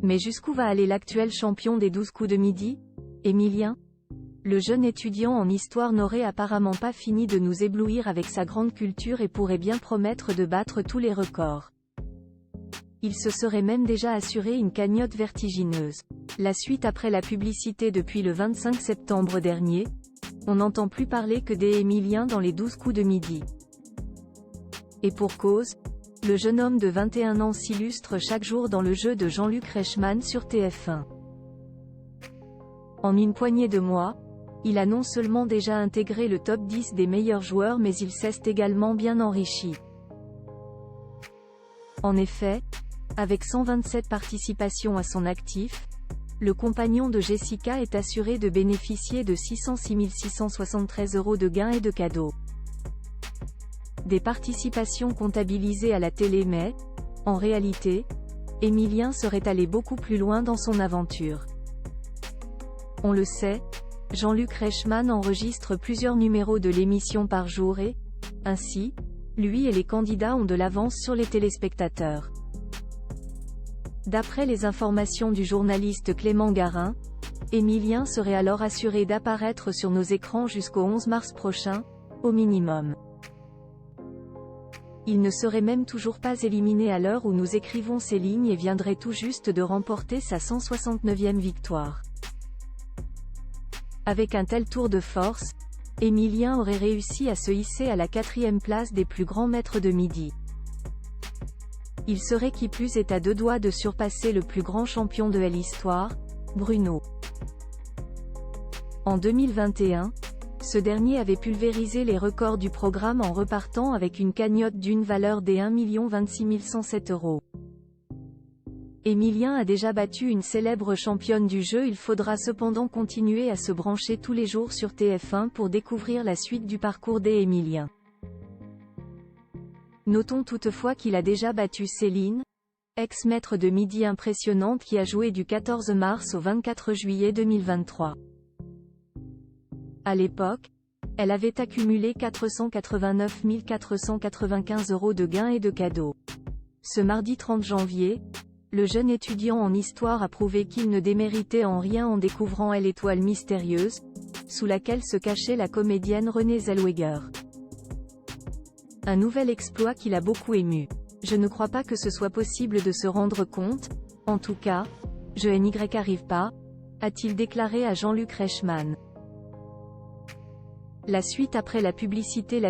Mais jusqu'où va aller l'actuel champion des 12 coups de midi, Emilien? Le jeune étudiant en histoire n'aurait apparemment pas fini de nous éblouir avec sa grande culture et pourrait bien promettre de battre tous les records. Il se serait même déjà assuré une cagnotte vertigineuse. La suite après la publicité depuis le 25 septembre dernier, on n'entend plus parler que des Emiliens dans les 12 coups de midi. Et pour cause, le jeune homme de 21 ans s'illustre chaque jour dans le jeu de Jean-Luc Reichmann sur TF1. En une poignée de mois, il a non seulement déjà intégré le top 10 des meilleurs joueurs mais il s'est également bien enrichi. En effet, avec 127 participations à son actif, le compagnon de Jessica est assuré de bénéficier de 606 673 € de gains et de cadeaux. Des participations comptabilisées à la télé mais, en réalité, Emilien serait allé beaucoup plus loin dans son aventure. On le sait, Jean-Luc Reichmann enregistre plusieurs numéros de l'émission par jour et, ainsi, lui et les candidats ont de l'avance sur les téléspectateurs. D'après les informations du journaliste Clément Garin, Emilien serait alors assuré d'apparaître sur nos écrans jusqu'au 11 mars prochain, au minimum. Il ne serait même toujours pas éliminé à l'heure où nous écrivons ces lignes et viendrait tout juste de remporter sa 169e victoire. Avec un tel tour de force, Emilien aurait réussi à se hisser à la 4e place des plus grands maîtres de midi. Il serait qui plus est à 2 doigts de surpasser le plus grand champion de l'histoire, Bruno. En 2021, ce dernier avait pulvérisé les records du programme en repartant avec une cagnotte d'une valeur des 1 026 107 €. Emilien a déjà battu une célèbre championne du jeu, il faudra cependant continuer à se brancher tous les jours sur TF1 pour découvrir la suite du parcours des Emiliens. Notons toutefois qu'il a déjà battu Céline, ex-maître de midi impressionnante qui a joué du 14 mars au 24 juillet 2023. À l'époque, elle avait accumulé 489 495 € de gains et de cadeaux. Ce mardi 30 janvier, le jeune étudiant en histoire a prouvé qu'il ne déméritait en rien en découvrant l'étoile mystérieuse, sous laquelle se cachait la comédienne Renée Zellweger. Un nouvel exploit qui l'a beaucoup ému. Je ne crois pas que ce soit possible de se rendre compte, en tout cas, je n'y arrive pas, a-t-il déclaré à Jean-Luc Reichmann. La suite après la publicité.